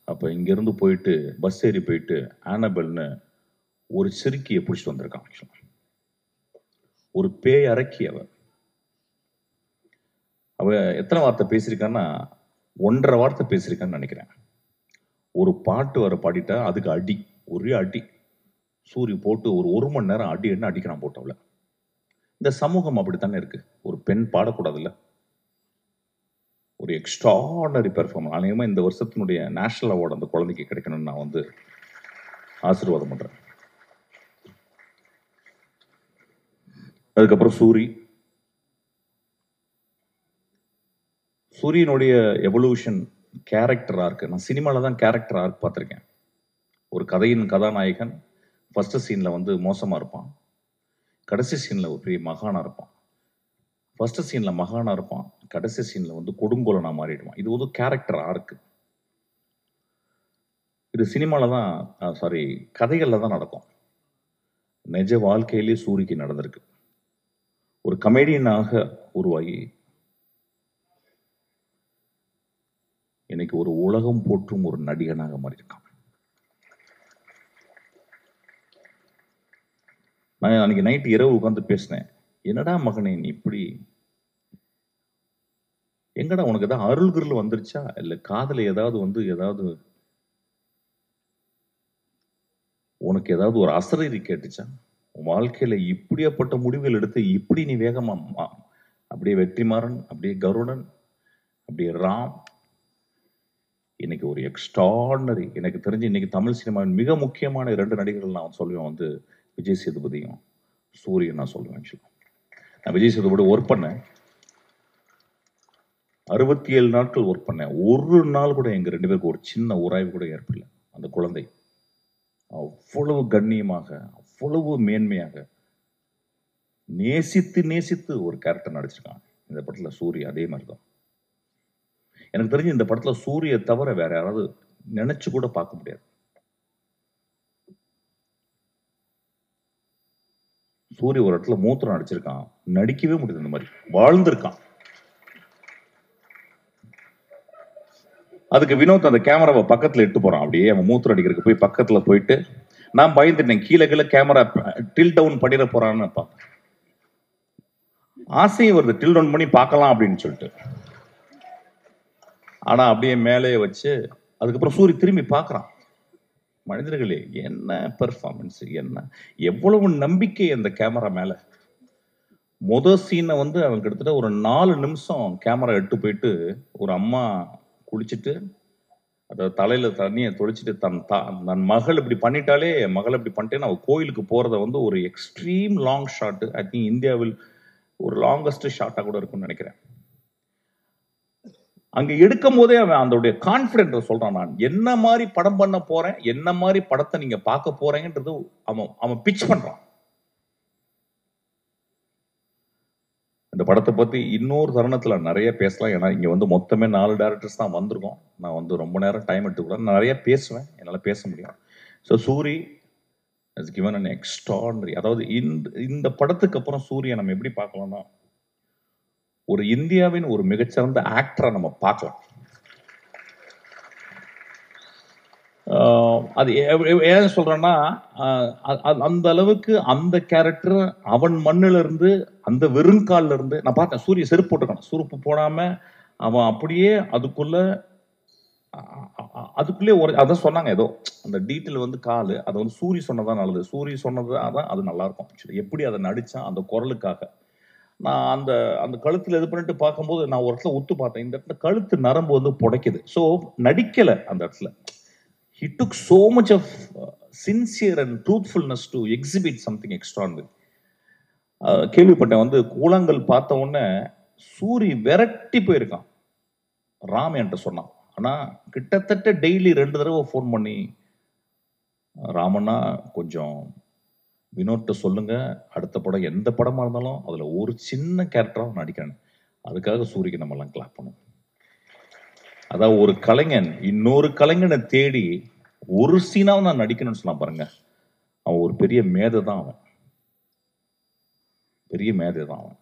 அப்போ இங்கேருந்து போயிட்டு பஸ் ஏறி போயிட்டு ஆனபெல்னு ஒரு சிறுக்கியை பிடிச்சிட்டு வந்திருக்கான். ஆக்சுவலாக ஒரு பேய் அரக்கி அவ எத்தனை வார்த்தை பேசியிருக்கான்னா 1.5 வார்த்தை பேசியிருக்கான்னு நினைக்கிறேன். ஒரு பாட்டு வர பாடிட்டா அதுக்கு அடி, ஒரே அடி. சூரிய போட்டு ஒரு மணி நேரம் அடி என்ன அடிக்கிறான் போட்டவள. இந்த சமூகம் அப்படித்தானே இருக்கு. ஒரு பெண் பாடக்கூடாதுல்ல. ஒரு எக்ஸ்ட்ராடனரி பெர்ஃபார்மன்ஸ். அநேகமாக இந்த வருஷத்தினுடைய நேஷனல் அவார்டு அந்த குழந்தைக்கு கிடைக்கணும்னு நான் வந்து ஆசீர்வாதம் பண்றேன். அதுக்கப்புறம் சூரியனுடைய எவல்யூஷன் கேரக்டர் ஆர்க். நான் சினிமாவில் தான் கேரக்டர் ஆர்க் பார்த்துருக்கேன். ஒரு கதையின் கதாநாயகன் ஃபர்ஸ்ட் சீன்ல வந்து மோசமா இருப்பான், கடைசி சீன்ல ஒரு பெரிய மகானா இருப்பான். ஃபர்ஸ்ட் சீன்ல மகானா இருப்பான், கடைசி சீன்ல வந்து கொடுங்கோலனா மாறிடுவான். இது ஒரு கேரக்டர் ஆர்க். இது சினிமால தான் சாரி கதைகள்ல தான் நடக்கும். நிஜ வாழ்க்கையிலேயே சூரிக்கு நடந்திருக்கு. ஒரு கமெடியனாக உருவாகி இன்னைக்கு ஒரு உலகம் போற்றும் ஒரு நடிகனாக மாறியிருக்கான். நான் அன்னைக்கு நைட் இரவு உட்காந்து பேசினேன். என்னடா மகனே நீ இப்படி, எங்கடா உனக்கு ஏதாவது அருள்கிருள் வந்துருச்சா, இல்ல காதல ஏதாவது வந்து ஏதாவது உனக்கு ஏதாவது ஒரு அசரீரி கேட்டுச்சா, உன் வாழ்க்கையில இப்படியாப்பட்ட முடிவுகள் எடுத்து இப்படி நீ வேகமா அப்படியே வெற்றிமாறன், அப்படியே கருடன், அப்படியே ராம், இன்னைக்கு ஒரு எக்ஸ்ட்ராடனரி. எனக்கு தெரிஞ்சு இன்னைக்கு தமிழ் சினிமாவின் மிக முக்கியமான 2 நடிகர்கள் நான் சொல்லுவேன் வந்து விஜய் சேதுபதியும் சூரியன் நான் சொல்லுவேன். ஆக்சுவலா நான் விஜய் சேதுபதி ஒர்க் பண்ணேன், 67 நாட்கள் ஒர்க் பண்ணேன். ஒரு நாள் கூட எங்க 2 பேருக்கு ஒரு சின்ன உராய்வு கூட ஏற்படல. அந்த குழந்தை அவ்வளவு கண்ணியமாக, அவ்வளவு மேன்மையாக நேசித்து நேசித்து ஒரு கேரக்டர் நடிச்சிருக்கான் இந்த படத்துல சூரிய. அதே மாதிரி தான் எனக்கு தெரிஞ்சு இந்த படத்துல சூரிய தவிர வேற யாராவது நினைச்சு கூட பார்க்க முடியாது. சூரிய ஒரு இடத்துல மூத்திரம் நடிச்சிருக்கான், நடிக்கவே முடியாது. இந்த மாதிரி வாழ்ந்திருக்கான். அதுக்கு வினோத் அந்த கேமராவை பக்கத்துல எட்டு போறான். அப்படியே அவன் மூத்திரம் அடிக்கிறதுக்கு போய் பக்கத்துல போயிட்டு நான் பயந்துட்டேன், கீழே கீழே கேமரா டில் டவுன் பண்ணிட போறான்னு பார்த்தேன். ஆசையும் வருது டில் டவுன் பண்ணி பார்க்கலாம் அப்படின்னு சொல்லிட்டு. ஆனா அப்படியே மேலே வச்சு அதுக்கப்புறம் சூரிய திரும்பி பார்க்கறான். மனிதர்களே என்ன பெர்ஃபார்மன்ஸ், என்ன எவ்வளவு நம்பிக்கை அந்த கேமரா மேல. முதல் சீனை வந்து அவன் கிட்டத்தட்ட ஒரு 4 நிமிஷம் கேமரா எட்டு போயிட்டு ஒரு அம்மா குளிச்சுட்டு அத தலையில தண்ணியை தொளிச்சுட்டு தன் மகள் இப்படி பண்ணிட்டாலே, மகள் இப்படி பண்ணிட்டேன்னு அவ கோயிலுக்கு போறத வந்து ஒரு extreme long shot. I think இந்தியாவில் ஒரு லாங்கஸ்ட் ஷாட்டா கூட இருக்கும்னு நினைக்கிறேன். அங்க எடுக்கும் போதே அவன் அதோடைய கான்பிடன்ஸ் சொல்றான், நான் என்ன மாதிரி படம் பண்ண போறேன், என்ன மாதிரி படத்தை நீங்க பார்க்க போறீங்கன்றது அவன் பிச் பண்றான். இந்த படத்தை பத்தி இன்னொரு தருணத்துல நிறைய பேசலாம். ஏன்னா இங்க வந்து மொத்தமே 4 டைரக்டர்ஸ் தான் வந்திருக்கோம். நான் வந்து ரொம்ப நேரம் டைம் எடுத்துக்கூடாது, நிறைய பேசுவேன், என்னால பேச முடியும். So Soori has given an extraordinary, அதாவது இந்த படத்துக்கு அப்புறம் சூரிய நம்ம எப்படி பார்க்கலாம்னா ஒரு இந்தியாவின் ஒரு மிகச்சிறந்த ஆக்டரா நம்ம பார்க்கலாம். அது ஏன் சொல்றேன்னா அந்த அளவுக்கு அந்த கேரக்டர் அவன் மண்ணில இருந்து அந்த வெறுங்கால்ல இருந்து நான் பார்த்தேன். சூரிய செருப்பு போட்டுக்கான், செருப்பு போடாம அவன் அப்படியே அதுக்குள்ளே ஒரு அதான் சொன்னாங்க. ஏதோ அந்த டீட்டெயில் வந்து காலு அதை வந்து சூரிய சொன்னதான் நல்லது, சூரிய சொன்னதான் அது நல்லா இருக்கும். ஆக்சுவலி எப்படி அதை நடிச்சான் அந்த குரலுக்காக. நான் அந்த அந்த கழுத்துல இது பண்ணிட்டு பார்க்கும்போது நான் ஒரு இடத்துல ஒத்து பார்த்தேன், இந்த இடத்துல கழுத்து நரம்பு வந்து புடைக்குது. ஸோ நடிக்கல அந்த இடத்துல. He took so much of sincere and truthfulness to exhibit something extraordinary. கேள்விப்பட்டேன் வந்து கூழாங்கல் பார்த்த உடனே சூரி விரட்டி போயிருக்கான். ராம் என்கிட்ட சொன்னான். ஆனா கிட்டத்தட்ட டெய்லி 2 தடவை ஃபோன் பண்ணி ராமண்ணா கொஞ்சம் வினோட்ட சொல்லுங்க, அடுத்த படம் எந்த படமா இருந்தாலும் அதுல ஒரு சின்ன கேரக்டரா நடிக்கிறேன், அதுக்காக சூரிக்கு நம்ம எல்லாம் கிளாப் பண்ணுவோம். அதாவது ஒரு கலைஞன் இன்னொரு கலைஞனை தேடி ஒரு சீனாவும் நான் நடிக்கணும்னு சொன்னா பாருங்க, அவன் ஒரு பெரிய மேதை தான். அவன் பெரிய மேதை தான் அவன்.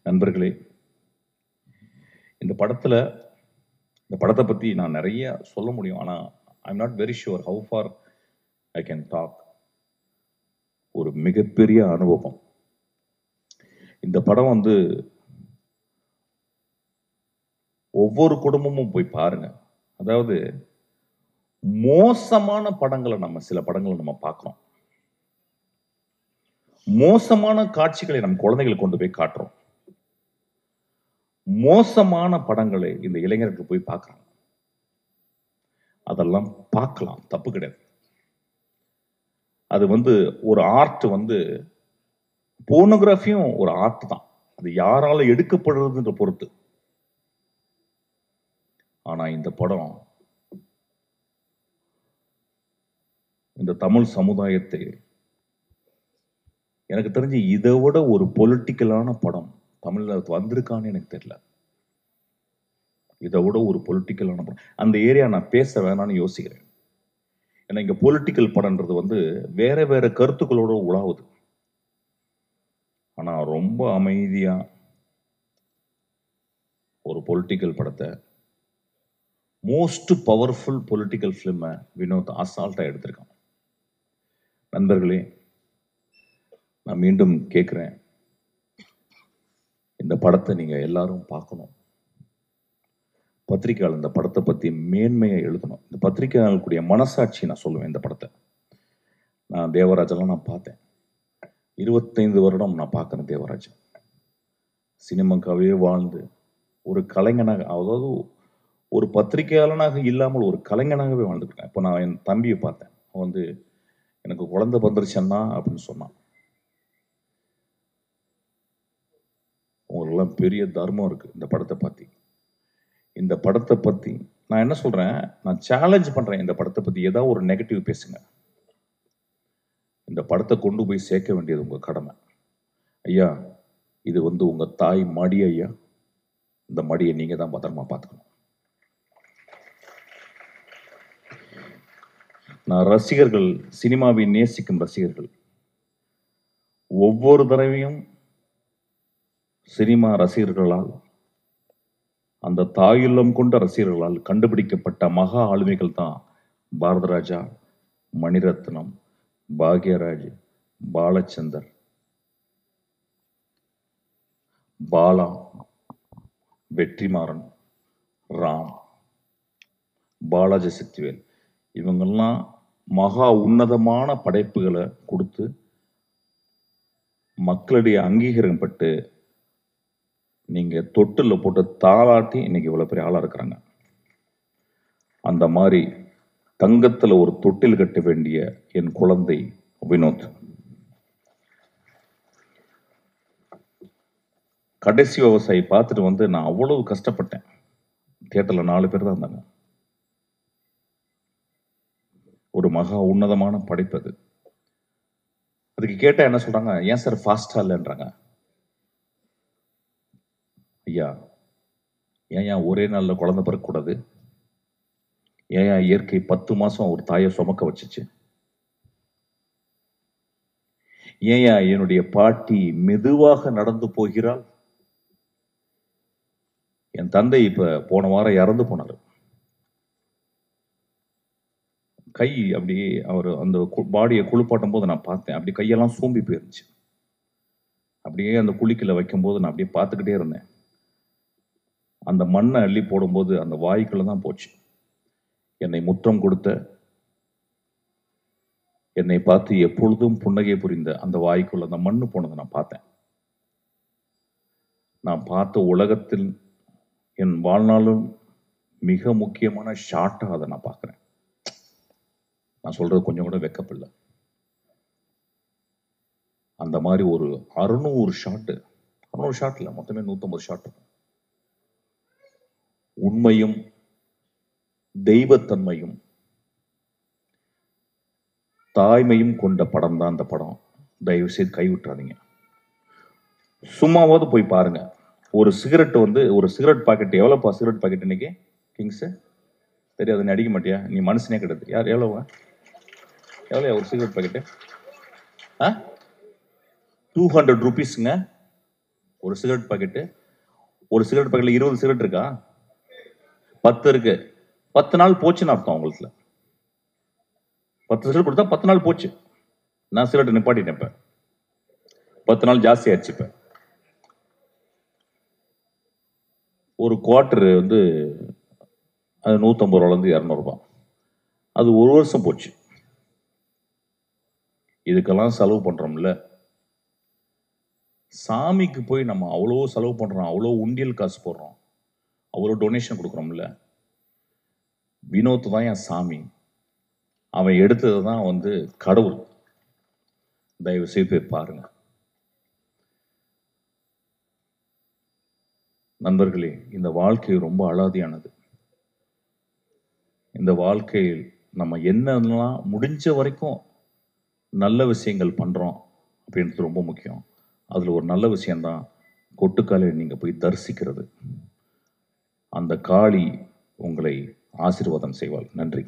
நண்பர்களே, இந்த படத்துல இந்த படத்தை பற்றி நான் நிறைய சொல்ல முடியும், ஆனால் I am not very sure how far I can talk. ஒரு மிகப்பெரிய அனுபவம். இந்த படம் வந்து ஒவ்வொரு குடும்பமும் போய் பாருங்க. அதாவது மோசமான படங்களை சில படங்களை நம்ம பார்க்கிறோம். மோசமான காட்சிகளை நம்ம குழந்தைகளுக்கு கொண்டு போய் காட்டுறோம். மோசமான படங்களை இந்த இளைஞர்கள் போய் பார்க்கறாங்க. அதெல்லாம் பார்க்கலாம், தப்பு கிடையாது. அது வந்து ஒரு ஆர்ட், வந்து போர்னோகிராஃபியும் ஒரு ஆர்ட் தான். அது யாரால எடுக்கப்படுறதுன்ற பொறுத்து. ஆனா இந்த படம் இந்த தமிழ் சமுதாயத்தை, எனக்கு தெரிஞ்சு இதை விட ஒரு பொலிட்டிக்கலான படம் தமிழ்ல வந்திருக்கான்னு எனக்கு தெரியல. இதை விட ஒரு பொலிட்டிக்கலான படம், அந்த ஏரியா நான் பேச வேணாம்னு யோசிக்கிறேன். ஏன்னா இங்க பொலிட்டிக்கல் படம்ன்றது வந்து வேற வேற கருத்துக்களோட உலாவுது. ஆனா ரொம்ப அமைதியா ஒரு பொலிட்டிக்கல் படத்தை, மோஸ்ட் பவர்ஃபுல் பொலிட்டிக்கல் ஃபிலிமை வினோத் அசால்ட்டா எடுத்திருக்கான். நண்பர்களே, நான் மீண்டும் கேட்கிறேன், இந்த படத்தை நீங்க எல்லாரும் பார்க்கணும். பத்திரிகையாளர் இந்த படத்தை பத்தி மேன்மையை எழுதணும். இந்த பத்திரிகையாளர்களுடைய மனசாட்சி நான் சொல்லுவேன். இந்த படத்தை நான் தேவராஜெல்லாம் நான் பார்த்தேன். 25 வருடம் நான் பார்க்குறேன் தேவராஜன். சினிமாக்காவே வாழ்ந்து ஒரு கலைஞனாக, அதாவது ஒரு பத்திரிகையாளனாக இல்லாமல் ஒரு கலைஞனாகவே வாழ்ந்துருக்கேன். இப்போ நான் என் தம்பியை பார்த்தேன். அவன் வந்து எனக்கு குழந்தை வந்துருச்சன்னா அப்படின்னு சொன்னான். உங்களுக்கெல்லாம் பெரிய தர்மம் இருக்கு இந்த படத்தை பற்றி. இந்த படத்தை பற்றி நான் என்ன சொல்றேன், நான் சேலஞ்ச் பண்றேன். இந்த படத்தை பற்றி ஏதாவது ஒரு நெகட்டிவ் பேசுங்க. இந்த படத்தை கொண்டு போய் சேர்க்க வேண்டியது உங்க கடமை. ஐயா, இது வந்து உங்க தாய் மடி ஐயா. இந்த மடியை நீங்க தான் பத்திரமா பார்த்துக்கணும். நான் ரசிகர்கள், சினிமாவை நேசிக்கும் ரசிகர்கள், ஒவ்வொரு தடவையும் சினிமா ரசிகர்களால், அந்த தாயுள்ளம் கொண்ட ரசிகர்களால் கண்டுபிடிக்கப்பட்ட மகா ஆளுமைகள் தான் பாரதராஜா, மணிரத்னம், பாக்யராஜ், பாலச்சந்தர், பாலா, வெற்றிமாறன், ராம், பாலாஜி சக்திவேல். இவங்கெல்லாம் மகா உன்னதமான படைப்புகளை கொடுத்து மக்களுடைய அங்கீகாரம் பட்டு நீங்க தொட்டில் போட்டு தாளாட்டி இன்னைக்கு இவ்வளவு பெரிய ஆளா இருக்கிறாங்க. அந்த மாதிரி தங்கத்துல ஒரு தொட்டில் கட்ட வேண்டிய என் குழந்தை வினோத். கடைசி விவசாயி பார்த்துட்டு வந்து நான் அவ்வளவு கஷ்டப்பட்டேன். தியேட்டர்ல 4 பேர் தான் இருந்தாங்க. ஒரு மகா உன்னதமான படைப்பு அது. அதுக்கு கேட்டா என்ன சொல்றாங்க, ஏன் சார் ஃபாஸ்டா இல்லைன்றாங்க. ஐயா, ஏன் ஒரே நாள்ல குழந்தை பிறக்கக்கூடாது? ஏன் இயற்கை 10 மாசம் ஒரு தாயை சுமக்க வச்சுச்சு? ஏன் என்னுடைய பாட்டி மெதுவாக நடந்து போகிறாள்? என் தந்தை இப்ப போன வாரம் இறந்து போனாரு. கை அப்படியே அவர் அந்த பாடியை குளிப்பாட்டும் போது நான் பார்த்தேன். அப்படி கையெல்லாம் சூம்பி போயிருந்துச்சு. அப்படியே அந்த குளிக்கல வைக்கும் போது நான் அப்படியே பார்த்துக்கிட்டே இருந்தேன். அந்த மண்ணை அள்ளி போடும்போது அந்த வாய்க்குள்ள தான் போச்சு. என்னை முத்தம் கொடுத்த, என்னை பார்த்து எப்பொழுதும் புன்னகை புரிந்த அந்த வாய்க்குள்ள அந்த மண்ணு போனதை நான் பார்த்தேன். நான் பார்த்த உலகத்தில் என் வாழ்நாளும் மிக முக்கியமான ஷாட்டா அதை நான் பார்க்கிறேன். நான் சொல்றது கொஞ்சம் கூட வெக்கப்படல. அந்த மாதிரி ஒரு 600 ஷாட்டு, 600 ஷாட்ல மொத்தமே 150 ஷாட். உண்மையும் தெய்வத்தன்மையும் தாய்மையும் கொண்ட படம் தான் அந்த படம். தயவு செய்து கைவிட்டுறாதீங்க. சும்மாவது போய் பாருங்க. ஒரு சிகரெட் வந்து, ஒரு சிகரெட் பாக்கெட் எவ்வளோப்பா? சிகரெட் பாக்கெட் இன்னைக்கு கிங்ஸ் தெரியாது, நீ அடிக்க மாட்டியா? நீ மனுஷனே கிடையாது. யார் எவ்வளோவா? எவ்வளோ ஒரு சிகரெட் பாக்கெட்டு? 200 rupeesங்க ஒரு சிகரெட் பாக்கெட்டு. ஒரு சிகரெட் பாக்கெட்ல 20 சிகரெட் இருக்கா? 10 இருக்கு. 10 நாள் போச்சுன்னு அர்த்தம் உங்களுக்கு. 10 ரிசல்ட் கொடுத்தா 10 நாள் போச்சு. நான் சிகரெட் நிப்பாட்டிட்டேன் இப்ப. 10 நாள் ஜாஸ்தி ஆயிடுச்சு இப்ப. ஒரு குவார்டர் வந்து அது 150 ரூபாயிலிருந்து 200 ரூபாய். அது 1 வருஷம் போச்சு. இதுக்கெல்லாம் செலவு பண்றோம்ல. சாமிக்கு போய் நம்ம அவ்வளோ செலவு பண்றோம், அவ்வளோ உண்டியல் காசு போடுறோம், அவ்வளோ டொனேஷன் கொடுக்குறோம்ல. வினோத் தான் என் சாமி. அவன் எடுத்தது தான் வந்து கடவுள். தயவு செய்து போய் பாருங்க. நண்பர்களே, இந்த வாழ்க்கை ரொம்ப அலாதியானது. இந்த வாழ்க்கையில் நம்ம என்னெல்லாம் முடிஞ்ச வரைக்கும் நல்ல விஷயங்கள் பண்றோம் அப்படின்றது ரொம்ப முக்கியம். அதுல ஒரு நல்ல விஷயம்தான் கொட்டுக்காலை நீங்க போய் தரிசிக்கிறது. அந்த காளி உங்களை ஆசீர்வாதம் செய்வாள். நன்றி.